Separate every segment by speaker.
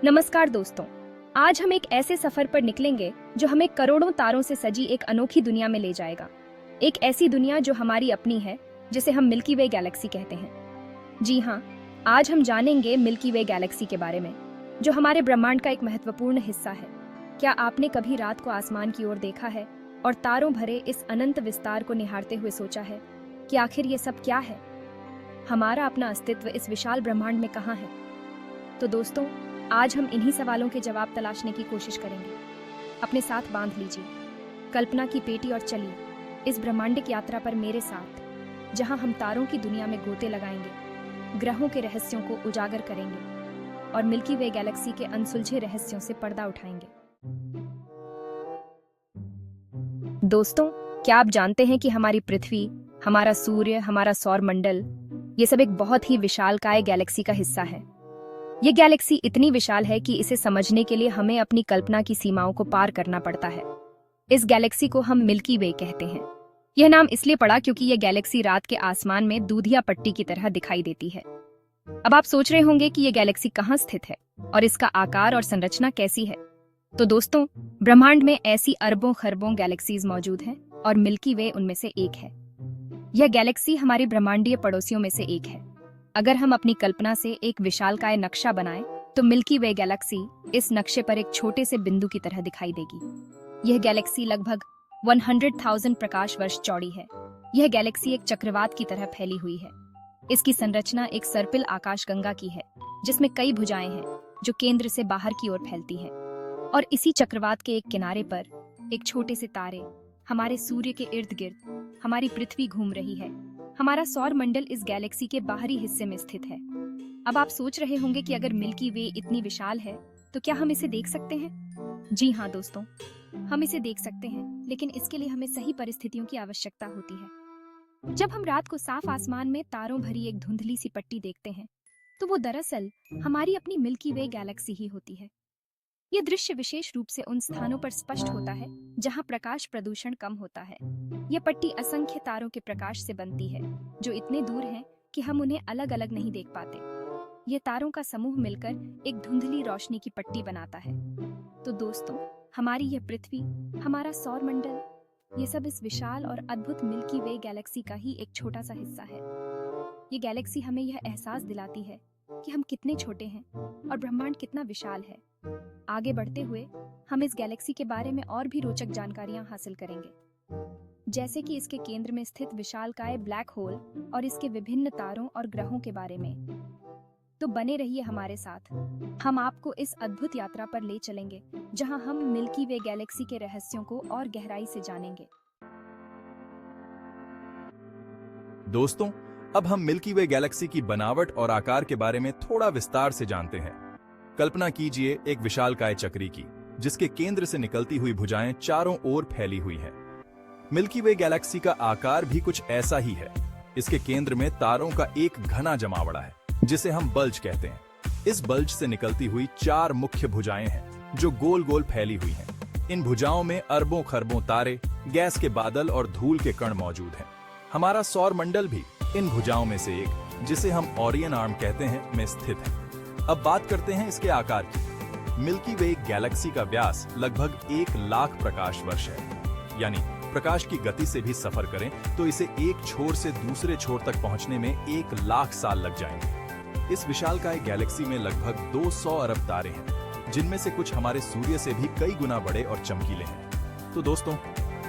Speaker 1: नमस्कार दोस्तों, आज हम एक ऐसे सफर पर निकलेंगे जो हमें करोड़ों तारों से सजी एक अनोखी दुनिया में ले जाएगा। एक ऐसी दुनिया जो हमारी अपनी है, जिसे हम मिल्की वे गैलेक्सी कहते हैं। जी हाँ, आज हम जानेंगे मिल्की वे गैलेक्सी के बारे में, जो हमारे ब्रह्मांड का एक महत्वपूर्ण हिस्सा है। क्या आपने कभी रात को आसमान की ओर देखा है और तारों भरे इस अनंत विस्तार को निहारते हुए सोचा है कि आखिर ये सब क्या है? हमारा अपना अस्तित्व इस विशाल ब्रह्मांड में कहाँ है? तो दोस्तों, आज हम इन्हीं सवालों के जवाब तलाशने की कोशिश करेंगे। अपने साथ बांध लीजिए कल्पना की पेटी और चलिए इस ब्रह्मांडिक यात्रा पर मेरे साथ, जहां हम तारों की दुनिया में गोते लगाएंगे, ग्रहों के रहस्यों को उजागर करेंगे और मिल्की वे गैलेक्सी के अनसुलझे रहस्यों से पर्दा उठाएंगे। दोस्तों, क्या आप जानते हैं कि हमारी पृथ्वी, हमारा सूर्य, हमारा सौर मंडल, ये सब एक बहुत ही विशालकाय गैलेक्सी का हिस्सा है। ये गैलेक्सी इतनी विशाल है कि इसे समझने के लिए हमें अपनी कल्पना की सीमाओं को पार करना पड़ता है। इस गैलेक्सी को हम मिल्की वे कहते हैं। यह नाम इसलिए पड़ा क्योंकि यह गैलेक्सी रात के आसमान में दूधिया पट्टी की तरह दिखाई देती है। अब आप सोच रहे होंगे कि यह गैलेक्सी कहाँ स्थित है और इसका आकार और संरचना कैसी है। तो दोस्तों, ब्रह्मांड में ऐसी अरबों खरबों गैलेक्सीज मौजूद हैं और मिल्की वे उनमें से एक है। यह गैलेक्सी हमारे ब्रह्मांडीय पड़ोसियों में से एक है। अगर हम अपनी कल्पना से एक विशालकाय नक्शा बनाएं, तो मिल्की वे गैलेक्सी इस नक्शे पर एक छोटे से बिंदु की तरह दिखाई देगी। यह गैलेक्सी लगभग 100,000 प्रकाश वर्ष चौड़ी है। यह गैलेक्सी एक चक्रवात की तरह फैली हुई है। इसकी संरचना एक सर्पिल आकाशगंगा की है, जिसमें कई भुजाएं हैं जो केंद्र से बाहर की ओर फैलती हैं। और इसी चक्रवात के एक किनारे पर एक छोटे से तारे, हमारे सूर्य के इर्द गिर्द हमारी पृथ्वी घूम रही है। हमारा सौर मंडल इस गैलेक्सी के बाहरी हिस्से में स्थित है। अब आप सोच रहे होंगे कि अगर मिल्की वे इतनी विशाल है, तो क्या हम इसे देख सकते हैं? जी हाँ दोस्तों, हम इसे देख सकते हैं, लेकिन इसके लिए हमें सही परिस्थितियों की आवश्यकता होती है। जब हम रात को साफ आसमान में तारों भरी एक धुंधली सी पट्टी देखते हैं, तो वो दरअसल हमारी अपनी मिल्की वे गैलेक्सी ही होती है। ये दृश्य विशेष रूप से उन स्थानों पर स्पष्ट होता है जहां प्रकाश प्रदूषण कम होता है। यह पट्टी असंख्य तारों के प्रकाश से बनती है, जो इतने दूर हैं कि हम उन्हें अलग अलग नहीं देख पाते। ये तारों का समूह मिलकर एक धुंधली रोशनी की पट्टी बनाता है। तो दोस्तों, हमारी यह पृथ्वी, हमारा सौर मंडल, ये सब इस विशाल और अद्भुत मिल्की वे गैलेक्सी का ही एक छोटा सा हिस्सा है। ये गैलेक्सी हमें यह एहसास दिलाती है कि हम कितने छोटे हैं और ब्रह्मांड कितना विशाल है। आगे बढ़ते हुए हम इस गैलेक्सी के बारे में और भी रोचक जानकारियां हासिल करेंगे, जैसे कि इसके केंद्र में स्थित विशालकाय ब्लैक होल और इसके विभिन्न तारों और ग्रहों के बारे में। तो बने रहिए हमारे साथ, हम आपको इस अद्भुत यात्रा पर ले चलेंगे, जहां हम मिल्की वे गैलेक्सी के रहस्यों को और गहराई से जानेंगे।
Speaker 2: दोस्तों, अब हम मिल्की वे गैलेक्सी की बनावट और आकार के बारे में थोड़ा विस्तार से जानते हैं। कल्पना कीजिए एक विशालकाय चक्री की, जिसके केंद्र से निकलती हुई भुजाएं चारों ओर फैली हुई हैं। मिल्की वे गैलेक्सी का आकार भी कुछ ऐसा ही है। इसके केंद्र में तारों का एक घना जमावड़ा है, जिसे हम बल्ज कहते हैं। इस बल्ज से निकलती हुई 4 मुख्य भुजाएं हैं, जो गोल गोल फैली हुई हैं। इन भुजाओं में अरबों खरबों तारे, गैस के बादल और धूल के कण मौजूद हैं। हमारा सौर मंडल भी इन भुजाओं में से एक, जिसे हम ओरियन आर्म कहते हैं, में स्थित है। अब बात करते हैं इसके आकार की। मिल्की वे गैलेक्सी का व्यास लगभग 1 लाख प्रकाश वर्ष है। यानी प्रकाश की गति से भी सफर करें तो इसे एक छोर से दूसरे छोर तक पहुंचने में 1 लाख साल लग जाएंगे। इस विशालकाय गैलेक्सी में लगभग 200 अरब तारे हैं, जिनमें से कुछ हमारे सूर्य से भी कई गुना बड़े और चमकीले हैं। तो दोस्तों,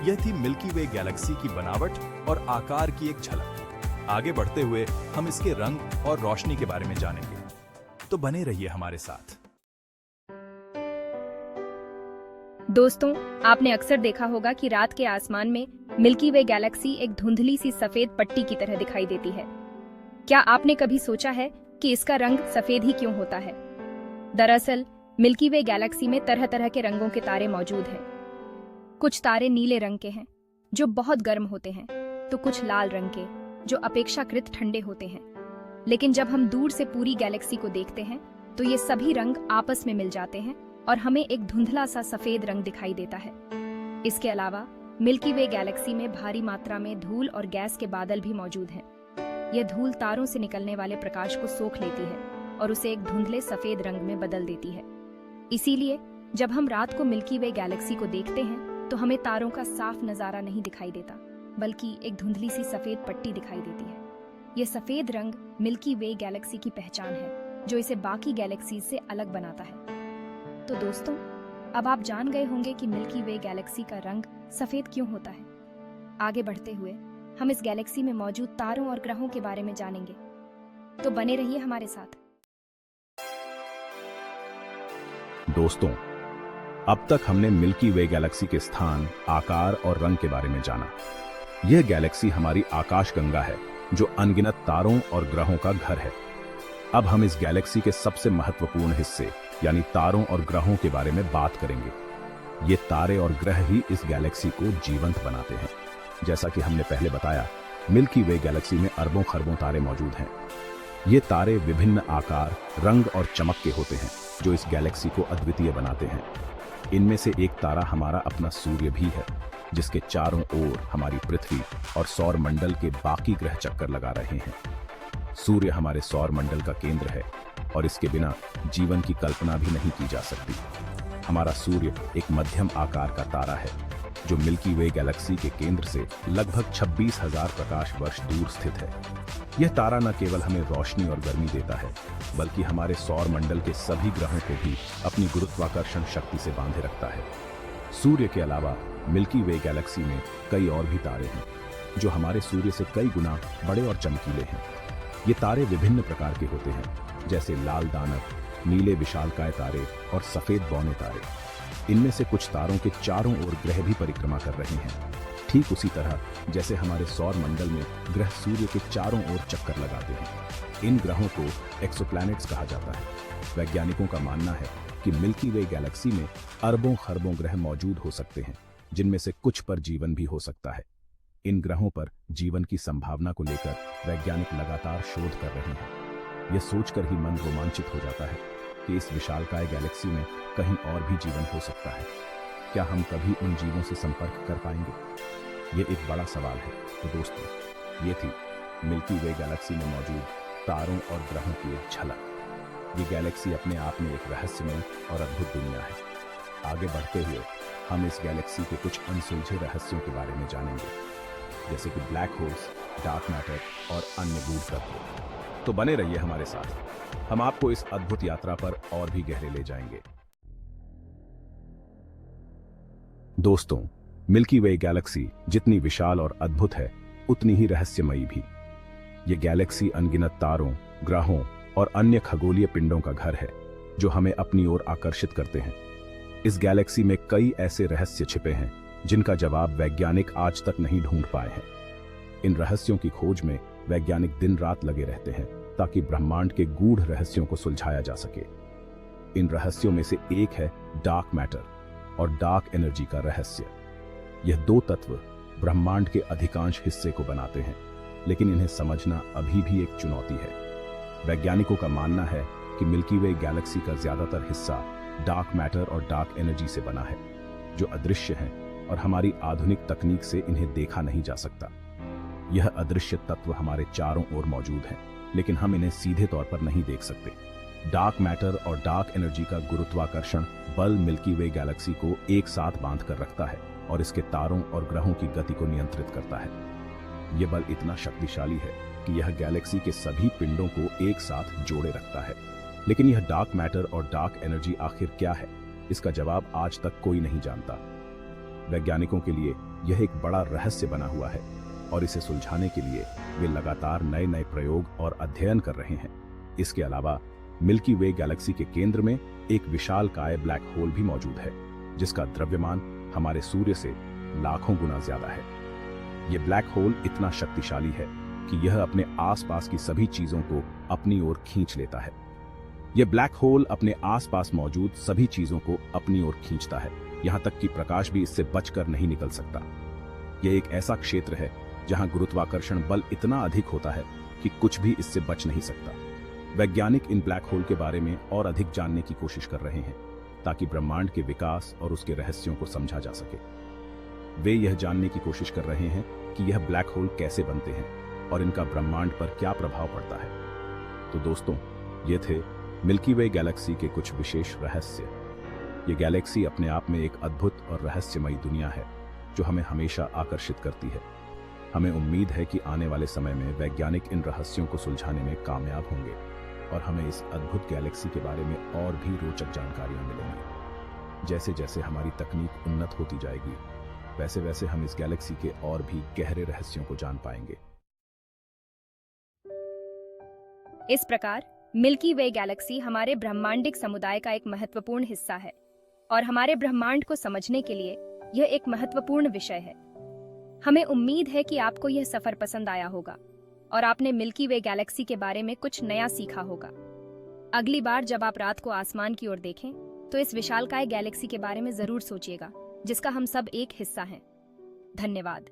Speaker 2: यह थी मिल्की वे गैलेक्सी की बनावट और आकार की एक झलक। आगे बढ़ते हुए हम इसके रंग और रोशनी के बारे में जानेंगे, तो बने रहिए हमारे साथ।
Speaker 1: दोस्तों, आपने अक्सर देखा होगा कि रात के आसमान में मिल्की वे गैलेक्सी एक धुंधली सी सफेद पट्टी की तरह दिखाई देती है। क्या आपने कभी सोचा है कि इसका रंग सफेद ही क्यों होता है? दरअसल मिल्की वे गैलेक्सी में तरह तरह के रंगों के तारे मौजूद हैं। कुछ तारे नीले रंग के हैं, जो बहुत गर्म होते हैं, तो कुछ लाल रंग के, जो अपेक्षाकृत ठंडे होते हैं। लेकिन जब हम दूर से पूरी गैलेक्सी को देखते हैं, तो ये सभी रंग आपस में मिल जाते हैं और हमें एक धुंधला सा सफेद रंग दिखाई देता है। इसके अलावा मिल्की वे गैलेक्सी में भारी मात्रा में धूल और गैस के बादल भी मौजूद हैं। यह धूल तारों से निकलने वाले प्रकाश को सोख लेती है और उसे एक धुंधले सफेद रंग में बदल देती है। इसीलिए जब हम रात को मिल्की वे गैलेक्सी को देखते हैं तो हमें तारों का साफ नजारा नहीं दिखाई देता, बल्कि एक धुंधली सी सफेद पट्टी दिखाई देती है। यह सफेद रंग मिल्की वे गैलेक्सी की पहचान है, जो इसे बाकी गैलेक्सीज से अलग बनाता है। तो दोस्तों, अब आप जान गए होंगे कि मिल्की वे गैलेक्सी का रंग सफेद क्यों होता है। आगे बढ़ते हुए हम इस गैलेक्सी में मौजूद तारों और ग्रहों के बारे में जानेंगे, तो बने रहिए हमारे साथ।
Speaker 3: दोस्तों, अब तक हमने मिल्की वे गैलेक्सी के स्थान, आकार और रंग के बारे में जाना। यह गैलेक्सी हमारी आकाशगंगा है, जो अनगिनत तारों और ग्रहों का घर है। अब हम इस गैलेक्सी के सबसे महत्वपूर्ण हिस्से यानी तारों और ग्रहों के बारे में बात करेंगे। ये तारे और ग्रह ही इस गैलेक्सी को जीवंत बनाते हैं। जैसा कि हमने पहले बताया, मिल्की वे गैलेक्सी में अरबों खरबों तारे मौजूद हैं। ये तारे विभिन्न आकार, रंग और चमक के होते हैं, जो इस गैलेक्सी को अद्वितीय बनाते हैं। इनमें से एक तारा हमारा अपना सूर्य भी है, जिसके चारों ओर हमारी पृथ्वी और सौर मंडल के बाकी ग्रह चक्कर लगा रहे हैं। सूर्य हमारे सौर मंडल का केंद्र है और इसके बिना जीवन की कल्पना भी नहीं की जा सकती। हमारा सूर्य एक मध्यम आकार का तारा है, जो मिल्की वे गैलेक्सी के केंद्र से लगभग 26,000 प्रकाश वर्ष दूर स्थित है। यह तारा न केवल हमें रोशनी और गर्मी देता है, बल्कि हमारे सौर मंडल के सभी ग्रहों को भी अपनी गुरुत्वाकर्षण शक्ति से बांधे रखता है। सूर्य के अलावा मिल्की वे गैलेक्सी में कई और भी तारे हैं, जो हमारे सूर्य से कई गुना बड़े और चमकीले हैं। ये तारे विभिन्न प्रकार के होते हैं, जैसे लाल दानव, नीले विशालकाय तारे और सफेद बौने तारे। इनमें से कुछ तारों के चारों ओर ग्रह भी परिक्रमा कर रहे हैं, ठीक उसी तरह जैसे हमारे सौर मंडल में ग्रह सूर्य के चारों ओर चक्कर लगाते हैं। इन ग्रहों को एक्सोप्लैनेट्स कहा जाता है। वैज्ञानिकों का मानना है कि मिल्की वे गैलेक्सी में अरबों खरबों ग्रह मौजूद हो सकते हैं, जिनमें से कुछ पर जीवन भी हो सकता है। इन ग्रहों पर जीवन की संभावना को लेकर वैज्ञानिक लगातार शोध कर रहे हैं। यह सोचकर ही मन रोमांचित हो जाता है कि इस विशालकाय गैलेक्सी में कहीं और भी जीवन हो सकता है। क्या हम कभी उन जीवों से संपर्क कर पाएंगे? ये एक बड़ा सवाल है। तो दोस्तों, ये थी मिल्की वे गैलेक्सी में मौजूद तारों और ग्रहों की एक झलक। ये गैलेक्सी अपने आप में एक रहस्यमय और अद्भुत दुनिया है। आगे बढ़ते हुए हम इस गैलेक्सी के कुछ अनसुलझे रहस्यों के बारे में जानेंगे, जैसे कि ब्लैक होल्स, डार्क मैटर और अन्य गूढ़ तत्व। तो बने रहिए हमारे साथ, हम आपको इस अद्भुत यात्रा पर और भी गहरे ले जाएंगे। दोस्तों, मिल्की वे गैलेक्सी जितनी विशाल और अद्भुत है, उतनी ही रहस्यमयी भी। यह गैलेक्सी अनगिनत तारों, ग्रहों और अन्य खगोलीय पिंडों का घर है, जो हमें अपनी ओर आकर्षित करते हैं। इस गैलेक्सी में कई ऐसे रहस्य छिपे हैं, जिनका जवाब वैज्ञानिक आज तक नहीं ढूंढ पाए हैं। इन रहस्यों की खोज में वैज्ञानिक दिन रात लगे रहते हैं, ताकि ब्रह्मांड के गूढ़ रहस्यों को सुलझाया जा सके। इन रहस्यों में से एक है डार्क मैटर और डार्क एनर्जी का रहस्य। यह दो तत्व ब्रह्मांड के अधिकांश हिस्से को बनाते हैं, लेकिन इन्हें समझना अभी भी एक चुनौती है। वैज्ञानिकों का मानना है कि मिल्की वे गैलेक्सी का ज्यादातर हिस्सा डार्क मैटर और डार्क एनर्जी से बना है, जो अदृश्य हैं और हमारी आधुनिक तकनीक से इन्हें देखा नहीं जा सकता। यह अदृश्य तत्व हमारे चारों ओर मौजूद हैं, लेकिन हम इन्हें सीधे तौर पर नहीं देख सकते। डार्क मैटर और डार्क एनर्जी का गुरुत्वाकर्षण बल मिल्की वे गैलेक्सी को एक साथ बांध कर रखता है और इसके तारों और ग्रहों की गति को नियंत्रित करता है। यह बल इतना शक्तिशाली है कि यह गैलेक्सी के सभी पिंडों को एक साथ जोड़े रखता है। लेकिन यह डार्क मैटर और डार्क एनर्जी आखिर क्या है, इसका जवाब आज तक कोई नहीं जानता। वैज्ञानिकों के लिए यह एक बड़ा रहस्य बना हुआ है और इसे सुलझाने के लिए वे लगातार नए नए प्रयोग और अध्ययन कर रहे हैं। इसके अलावा मिल्की वे गैलेक्सी के केंद्र में एक विशालकाय ब्लैक होल भी मौजूद है, जिसका द्रव्यमान हमारे सूर्य से लाखों गुना ज्यादा है। यह ब्लैक होल इतना शक्तिशाली है कि यह अपने आसपास की सभी चीजों को अपनी ओर खींच लेता है। यह ब्लैक होल अपने आसपास मौजूद सभी चीजों को अपनी ओर खींचता है, यहां तक कि प्रकाश भी इससे बचकर नहीं निकल सकता। यह एक ऐसा क्षेत्र है जहां गुरुत्वाकर्षण बल इतना अधिक होता है कि कुछ भी इससे बच नहीं सकता। वैज्ञानिक इन ब्लैक होल के बारे में और अधिक जानने की कोशिश कर रहे हैं, ताकि ब्रह्मांड के विकास और उसके रहस्यों को समझा जा सके। वे यह जानने की कोशिश कर रहे हैं कि यह ब्लैक होल कैसे बनते हैं और इनका ब्रह्मांड पर क्या प्रभाव पड़ता है। तो दोस्तों, ये थे मिल्की वे गैलेक्सी के कुछ विशेष रहस्य। ये गैलेक्सी अपने आप में एक अद्भुत और रहस्यमयी दुनिया है जो हमें हमेशा आकर्षित करती है। हमें उम्मीद है कि आने वाले समय में वैज्ञानिक इन रहस्यों को सुलझाने में कामयाब होंगे और हमें इस अद्भुत गैलेक्सी के बारे में और भी रोचक जानकारियां मिलेंगी। जैसे जैसे हमारी तकनीक उन्नत होती जाएगी, वैसे वैसे हम इस गैलेक्सी के और भी गहरे रहस्यों को जान पाएंगे।
Speaker 1: इस प्रकार मिल्की वे गैलेक्सी हमारे ब्रह्मांडिक समुदाय का एक महत्वपूर्ण हिस्सा है और हमारे ब्रह्मांड को समझने के लिए यह एक महत्वपूर्ण विषय है। हमें उम्मीद है कि आपको यह सफर पसंद आया होगा और आपने मिल्की वे गैलेक्सी के बारे में कुछ नया सीखा होगा। अगली बार जब आप रात को आसमान की ओर देखें तो इस विशालकाय गैलेक्सी के बारे में जरूर सोचिएगा जिसका हम सब एक हिस्सा हैं। धन्यवाद।